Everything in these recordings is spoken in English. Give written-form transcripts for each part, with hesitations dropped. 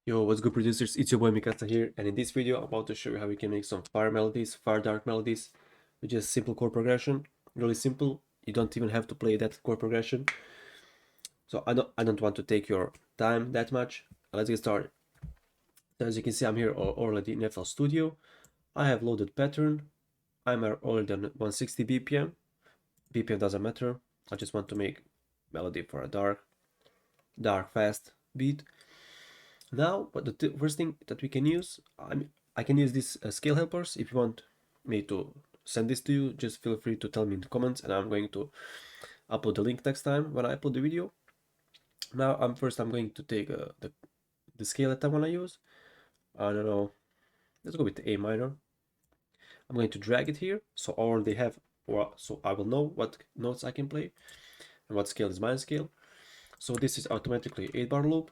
Yo, what's good producers? It's your boy Mikasa here, and in this video I'm about to show you how we can make some fire melodies, fire dark melodies, with just simple chord progression. Really simple. You don't even have to play that chord progression. So I don't want to take your time that much. Let's get started. So as you can see, I'm here already in FL Studio. I have loaded pattern. I'm already on 160 BPM. BPM doesn't matter. I just want to make melody for a dark fast beat. Now, but the first thing that we can use, I can use these scale helpers. If you want me to send this to you, just feel free to tell me in the comments, and I'm going to upload the link next time when I upload the video. Now, I'm going to take the scale that I want to use. I don't know. Let's go with the A minor. I'm going to drag it here, so I already have, or so I will know what notes I can play and what scale is my scale. So this is automatically 8-bar loop.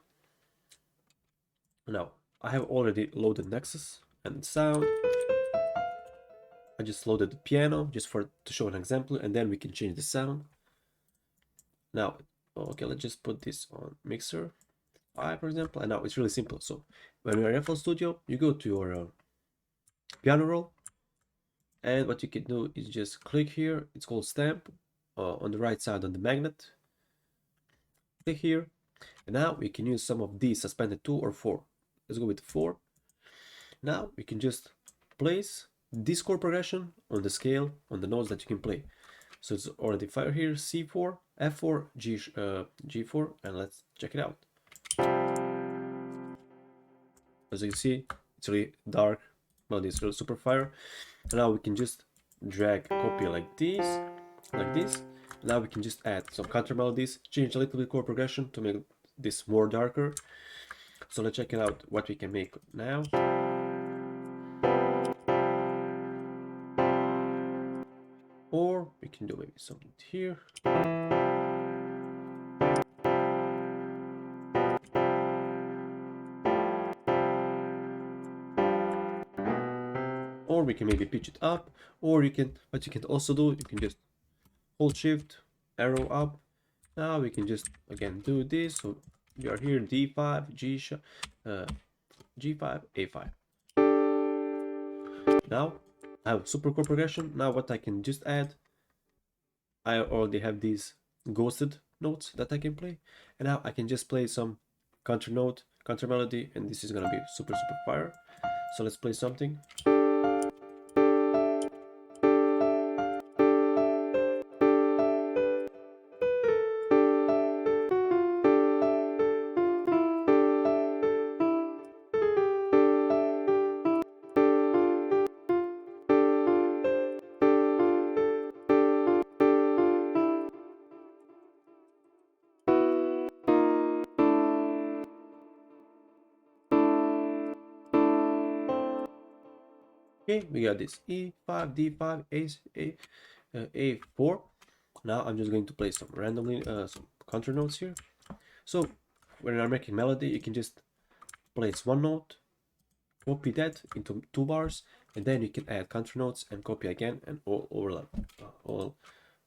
Now, I have already loaded Nexus and sound. I just loaded the piano just to show an example, and then we can change the sound. Now, okay, let's just put this on mixer 5, for example, and now it's really simple. So when you're in FL Studio, you go to your piano roll, and what you can do is just click here. It's called stamp on the right side on the magnet. Click here, and now we can use some of these suspended 2 or 4. Let's go with 4. Now we can just place this chord progression on the scale on the notes that you can play. So it's already fire here, C4, F4, G4, and let's check it out. As you can see, it's really dark, melody is really super fire. And now we can just drag, copy like this. Now we can just add some counter melodies, change a little bit chord progression to make this more darker. So let's check it out what we can make now. Or we can do maybe something here. Or we can maybe pitch it up, or what you can also do, you can just hold shift, arrow up. Now we can just again do this. So we are here D5, G5, A5. Now I have super chord progression. Now what I can just add, I already have these ghosted notes that I can play, and now I can just play some counter note, counter melody, and this is gonna be super fire. So let's play something. Okay, we got this E5, D5, A4. Now I'm just going to play some randomly some counter notes here. So when you're making melody, you can just place one note, copy that into 2 bars, and then you can add counter notes and copy again and all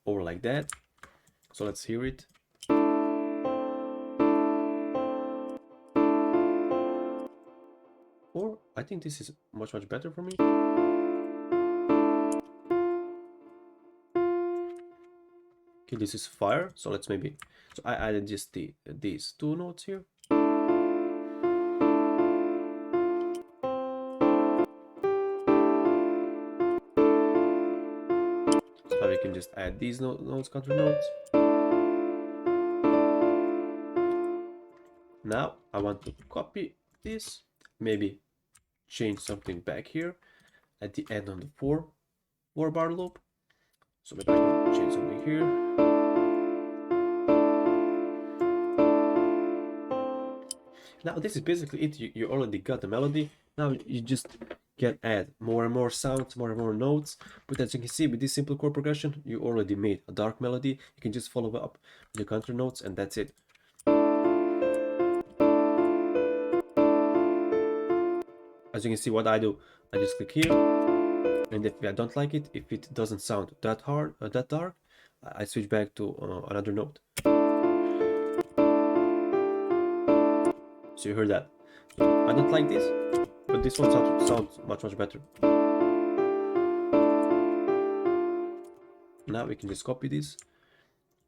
over like that. So let's hear it. Or I think this is much better for me. Okay, this is fire. So let's maybe. So I added just these 2 notes here. So now we can just add these notes, counter notes. Now I want to copy this, maybe change something back here at the end of the 4-bar loop. So maybe I can change something here. Now this is basically it. You already got the melody. Now you just can add more and more sounds, more and more notes. But as you can see with this simple chord progression, you already made a dark melody. You can just follow up with the counter notes, and that's it. As you can see, what I do, I just click here, and if I don't like it, if it doesn't sound that hard, that dark, I switch back to another note. So you heard that. I don't like this, but this one sounds much better. Now we can just copy this,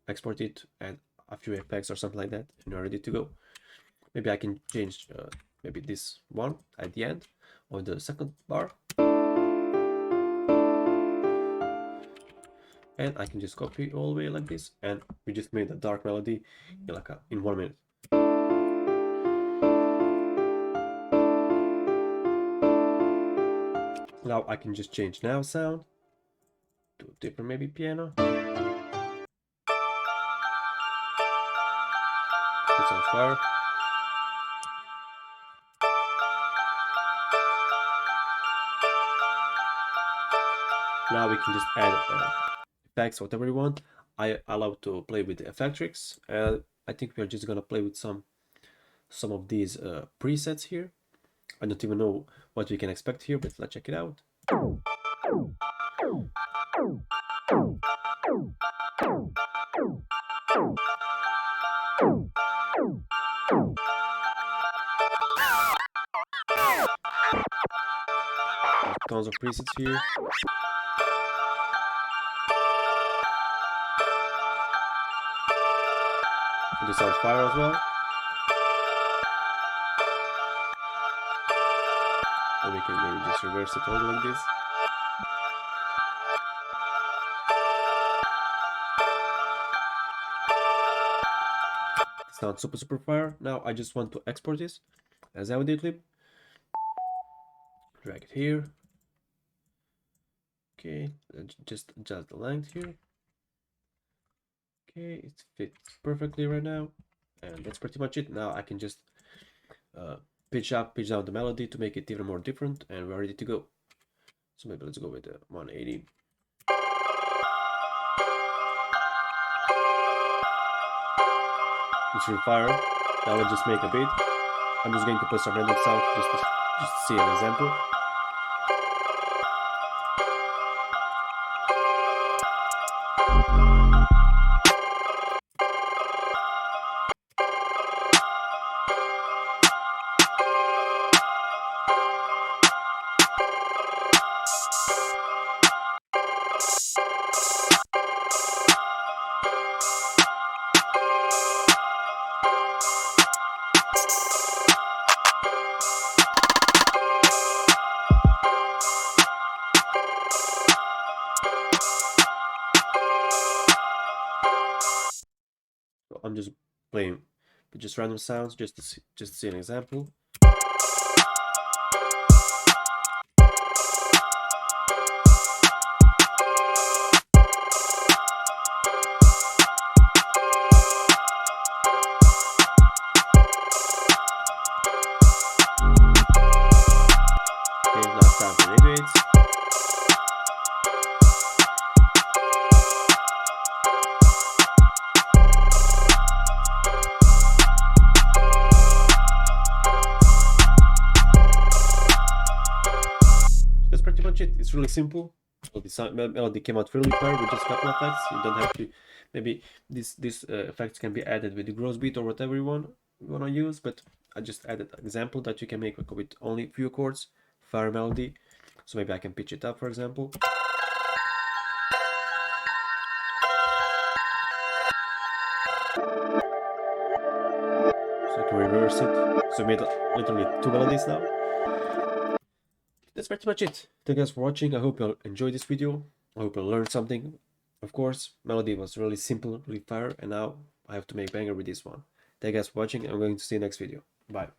export it, add a few effects or something like that, and we're ready to go. Maybe I can change maybe this one at the end of the second bar, and I can just copy all the way like this, and we just made a dark melody in like in 1 minute. Now I can just change now sound to different maybe piano. It sounds fire. Now we can just add effects, whatever we want. I allow to play with the effectrix. I think we are just gonna play with some of these presets here. I don't even know what we can expect here, but let's check it out. Tons of presets here. This sounds fire as well. Or we can maybe just reverse it all like this. It sounds super fire. Now I just want to export this as audio clip. Drag it here. Okay, just adjust the length here. Okay, it fits perfectly right now, and that's pretty much it. Now I can just pitch up, pitch down the melody to make it even more different, and we're ready to go. So maybe let's go with the 180. It's really fire. Now let's just make a beat. I'm just going to put some random sound just to see an example. So I'm just playing with just random sounds just to see an example. Okay, last time for 8/8. That's pretty much it. It's really simple. Well, the melody came out really far with just a couple of effects. You don't have to. Maybe these effects can be added with the gross beat or whatever you want to use. But I just added an example that you can make with only few chords, fire melody. So maybe I can pitch it up, for example. So I can reverse it. So I made literally 2 melodies now. That's pretty much it. Thank you guys for watching. I hope you'll enjoy this video. I hope you'll learn something. Of course, melody was really simple, really fire, and now I have to make banger with this one. Thank you guys for watching. I'm going to see you next video. Bye.